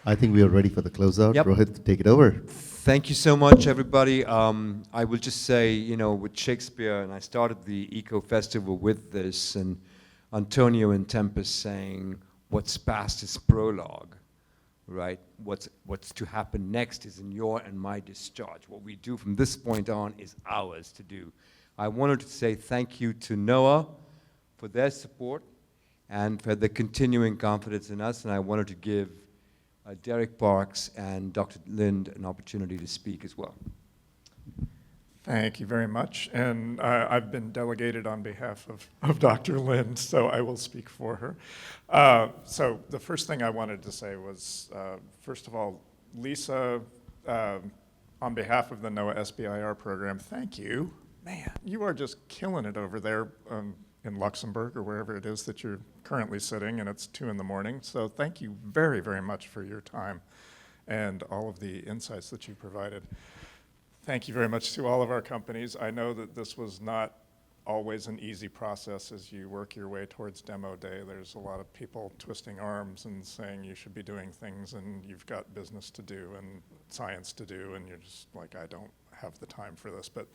I think we are ready for the closeout. Yep. Rohit, take it over. Thank you so much, everybody. I will just say, with Shakespeare, and I started the Eco Festival with this, and Antonio and Tempest saying, what's past is prologue, right? What's to happen next is in your and my discharge. What we do from this point on is ours to do. I wanted to say thank you to NOAA for their support and for the continuing confidence in us, and I wanted to give Derek Parks and Dr. Lind an opportunity to speak as well. Thank you very much. And I've been delegated on behalf of Dr. Lind, so I will speak for her. So the first thing I wanted to say was, first of all, Lisa, on behalf of the NOAA SBIR program, thank you. Man, you are just killing it over there in Luxembourg or wherever it is that you're currently sitting, and it's 2 in the morning. So thank you very, very much for your time and all of the insights that you provided. Thank you very much to all of our companies. I know that this was not always an easy process as you work your way towards demo day. There's a lot of people twisting arms and saying you should be doing things and you've got business to do and science to do, and you're just like, I don't have the time for this. But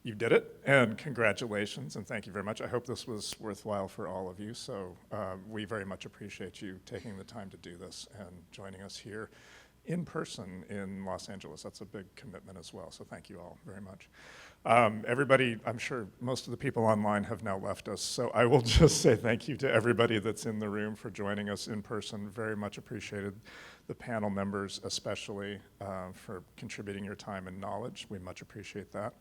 you did it, and congratulations, and thank you very much. I hope this was worthwhile for all of you, so we very much appreciate you taking the time to do this and joining us here in person in Los Angeles. That's a big commitment as well, so thank you all very much. Everybody, I'm sure most of the people online have now left us, so I will just say thank you to everybody that's in the room for joining us in person. Very much appreciated. The panel members especially for contributing your time and knowledge. We much appreciate that.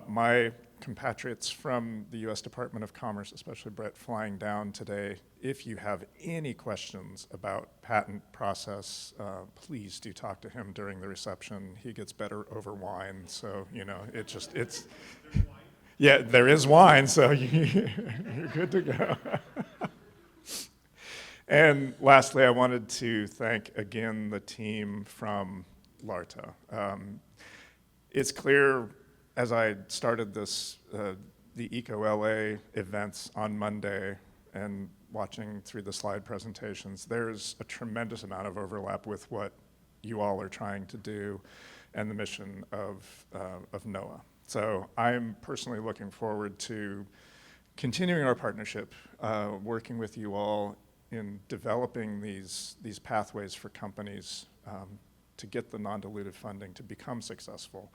My compatriots from the U.S. Department of Commerce, especially Brett, flying down today, if you have any questions about patent process, please do talk to him during the reception. He gets better over wine, so, it's, yeah, there is wine, so you're good to go. And lastly, I wanted to thank again the team from Larta. It's clear as I started this, the Eco LA events on Monday and watching through the slide presentations, there's a tremendous amount of overlap with what you all are trying to do and the mission of NOAA. So I'm personally looking forward to continuing our partnership, working with you all in developing these pathways for companies to get the non-dilutive funding to become successful.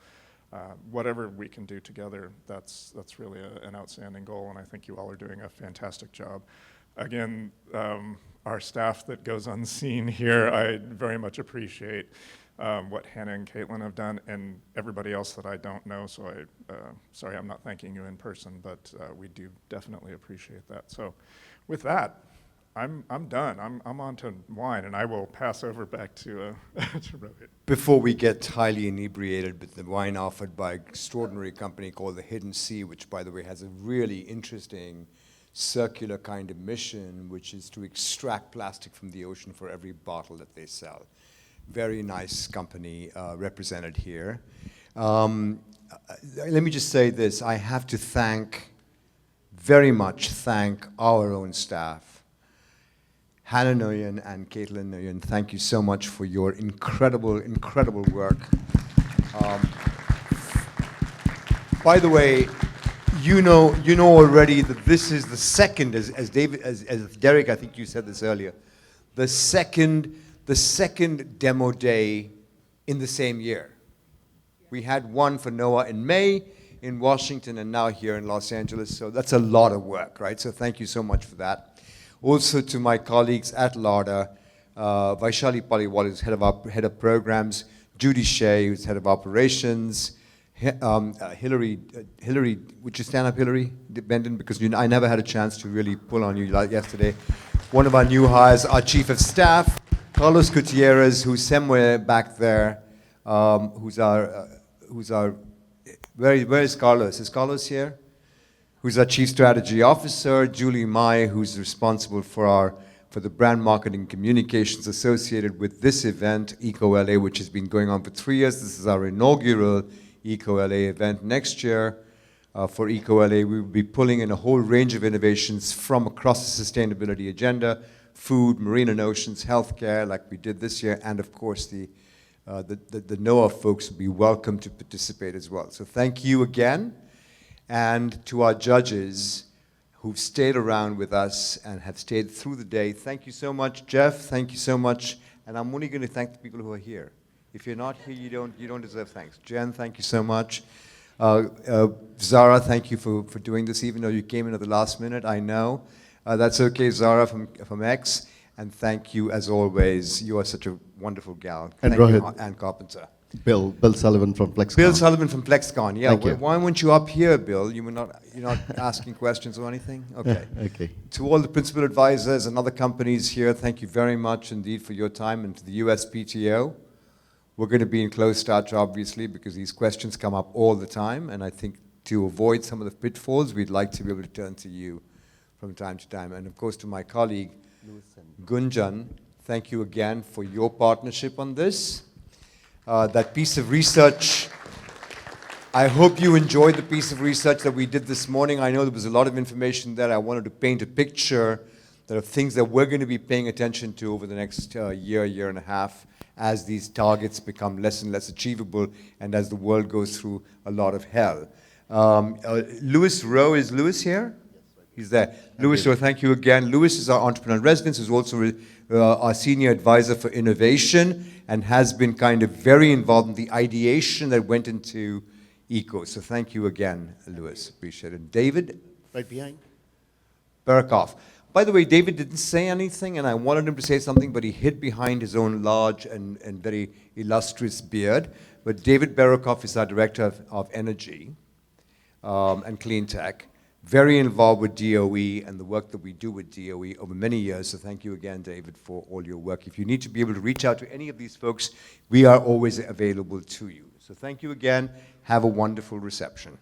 Whatever we can do together, that's really an outstanding goal, and I think you all are doing a fantastic job. Again, our staff that goes unseen here, I very much appreciate what Hannah and Caitlin have done, and everybody else that I don't know, so sorry I'm not thanking you in person, but we do definitely appreciate that. So with that, I'm done. I'm on to wine, and I will pass over back to Rohit. Before we get highly inebriated with the wine offered by an extraordinary company called The Hidden Sea, which, by the way, has a really interesting circular kind of mission, which is to extract plastic from the ocean for every bottle that they sell. Very nice company represented here. Let me just say this. I have to very much thank our own staff. Hannah Nguyen and Caitlin Nguyen, thank you so much for your incredible, incredible work. By the way, you know already that this is the second, as Derek, I think you said this earlier, the second demo day in the same year. We had one for NOAA in May in Washington and now here in Los Angeles, so that's a lot of work, right? So thank you so much for that. Also to my colleagues at Larta, Vaishali Paliwal, who's head of programs, Judy Shea, who's head of operations, Hillary, would you stand up, Hillary Bendon? Because I never had a chance to really pull on you like yesterday. One of our new hires, our chief of staff, Carlos Gutierrez, who's somewhere back there, where is Carlos? Is Carlos here? Who's our Chief Strategy Officer, Julie Mai, who's responsible for the brand marketing communications associated with this event, Eco LA, which has been going on for 3 years. This is our inaugural Eco LA event. Next year, for Eco LA, we will be pulling in a whole range of innovations from across the sustainability agenda, food, marine and oceans, healthcare, like we did this year, and of course the NOAA folks will be welcome to participate as well. So thank you again, and to our judges who've stayed around with us and have stayed through the day. Thank you so much, Jeff. Thank you so much, and I'm only going to thank the people who are here. If you're not here, you don't deserve thanks. Jen, thank you so much. Zara, thank you for doing this, even though you came in at the last minute, I know. That's okay, Zara from X. And thank you, as always. You are such a wonderful gal. And Thank Rohit. you, Ann Carpenter. Bill Sullivan from FlexCon. Bill Sullivan from FlexCon. Yeah, Thank you. why weren't you up here, Bill? You're not asking questions or anything? Okay. Okay. To all the principal advisors and other companies here, thank you very much indeed for your time, and to the USPTO. We're going to be in closed touch, obviously, because these questions come up all the time, and I think to avoid some of the pitfalls, we'd like to be able to turn to you from time to time. And of course, to my colleague, Gunjan, thank you again for your partnership on this. That piece of research, I hope you enjoyed the piece of research that we did this morning. I know there was a lot of information there. I wanted to paint a picture that of things that we're going to be paying attention to over the next year and a half, as these targets become less and less achievable and as the world goes through a lot of hell. Lewis Rowe, is Lewis here? He's there. Lewis Rowe, thank you again. Lewis is our entrepreneur in residence, who's also our senior advisor for innovation and has been kind of very involved in the ideation that went into ECO. So thank you again, Lewis. Appreciate it. David? Right behind. Barakoff. By the way, David didn't say anything, and I wanted him to say something, but he hid behind his own large and very illustrious beard. But David Barakoff is our Director of Energy and Clean Tech, very involved with DOE and the work that we do with DOE over many years. So thank you again, David, for all your work. If you need to be able to reach out to any of these folks, we are always available to you. So thank you again. Have a wonderful reception.